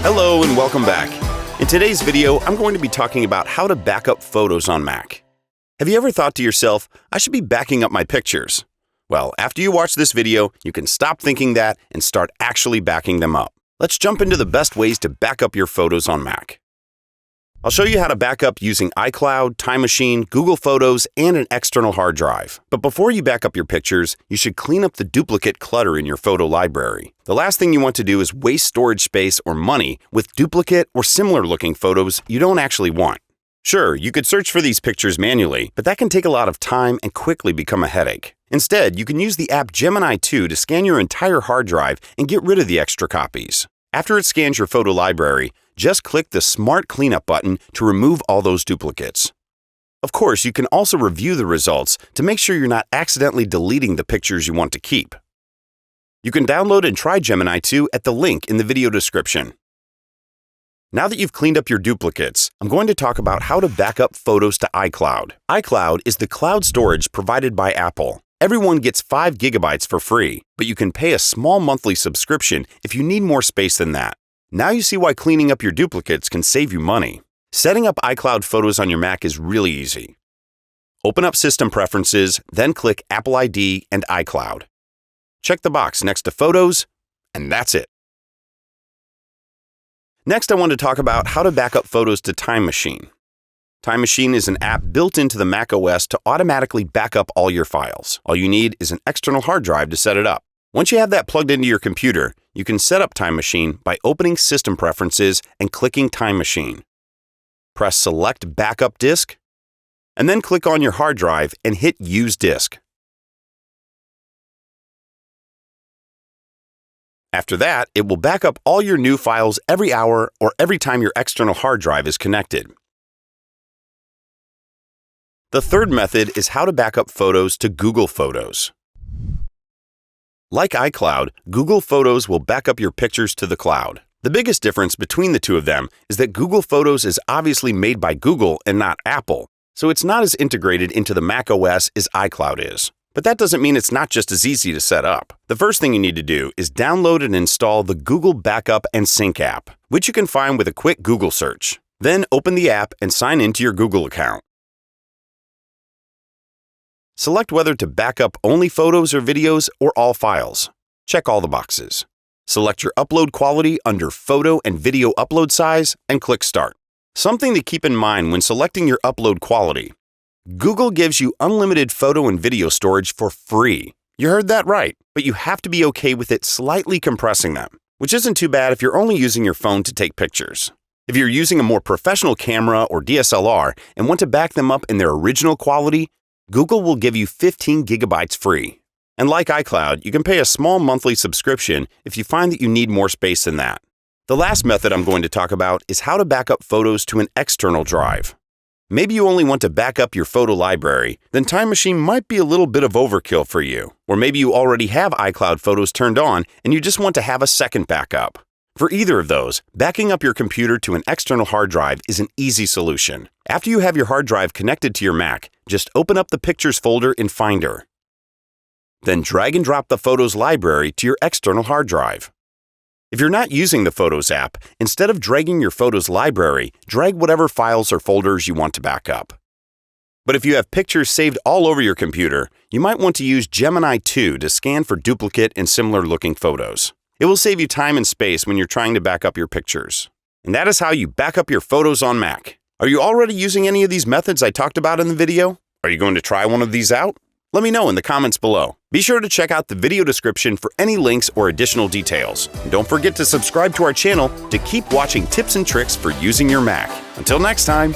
Hello and welcome back. In today's video, I'm going to be talking about how to back up photos on Mac. Have you ever thought to yourself, I should be backing up my pictures? Well, after you watch this video, you can stop thinking that and start actually backing them up. Let's jump into the best ways to back up your photos on Mac. I'll show you how to back up using iCloud, Time Machine, Google Photos, and an external hard drive. But before you back up your pictures, you should clean up the duplicate clutter in your photo library. The last thing you want to do is waste storage space or money with duplicate or similar-looking photos you don't actually want. Sure, you could search for these pictures manually, but that can take a lot of time and quickly become a headache. Instead, you can use the app Gemini 2 to scan your entire hard drive and get rid of the extra copies. After it scans your photo library, just click the Smart Cleanup button to remove all those duplicates. Of course, you can also review the results to make sure you're not accidentally deleting the pictures you want to keep. You can download and try Gemini 2 at the link in the video description. Now that you've cleaned up your duplicates, I'm going to talk about how to back up photos to iCloud. iCloud is the cloud storage provided by Apple. Everyone gets 5 gigabytes for free, but you can pay a small monthly subscription if you need more space than that. Now you see why cleaning up your duplicates can save you money. Setting up iCloud Photos on your Mac is really easy. Open up System Preferences, then click Apple ID and iCloud. Check the box next to Photos, and that's it. Next, I want to talk about how to back up photos to Time Machine. Time Machine is an app built into the Mac OS to automatically back up all your files. All you need is an external hard drive to set it up. Once you have that plugged into your computer, you can set up Time Machine by opening System Preferences and clicking Time Machine. Press Select Backup Disk, and then click on your hard drive and hit Use Disk. After that, it will back up all your new files every hour or every time your external hard drive is connected. The third method is how to back up photos to Google Photos. Like iCloud, Google Photos will back up your pictures to the cloud. The biggest difference between the two of them is that Google Photos is obviously made by Google and not Apple, so it's not as integrated into the Mac OS as iCloud is. But that doesn't mean it's not just as easy to set up. The first thing you need to do is download and install the Google Backup and Sync app, which you can find with a quick Google search. Then open the app and sign into your Google account. Select whether to back up only photos or videos or all files. Check all the boxes. Select your upload quality under Photo and Video Upload Size and click Start. Something to keep in mind when selecting your upload quality. Google gives you unlimited photo and video storage for free. You heard that right, but you have to be okay with it slightly compressing them, which isn't too bad if you're only using your phone to take pictures. If you're using a more professional camera or DSLR and want to back them up in their original quality, Google will give you 15 gigabytes free. And like iCloud, you can pay a small monthly subscription if you find that you need more space than that. The last method I'm going to talk about is how to back up photos to an external drive. Maybe you only want to back up your photo library, then Time Machine might be a little bit of overkill for you. Or maybe you already have iCloud Photos turned on and you just want to have a second backup. For either of those, backing up your computer to an external hard drive is an easy solution. After you have your hard drive connected to your Mac, just open up the Pictures folder in Finder. Then drag and drop the Photos library to your external hard drive. If you're not using the Photos app, instead of dragging your Photos library, drag whatever files or folders you want to back up. But if you have pictures saved all over your computer, you might want to use Gemini 2 to scan for duplicate and similar-looking photos. It will save you time and space when you're trying to back up your pictures. And that is how you back up your photos on Mac. Are you already using any of these methods I talked about in the video? Are you going to try one of these out? Let me know in the comments below. Be sure to check out the video description for any links or additional details. And don't forget to subscribe to our channel to keep watching tips and tricks for using your Mac. Until next time.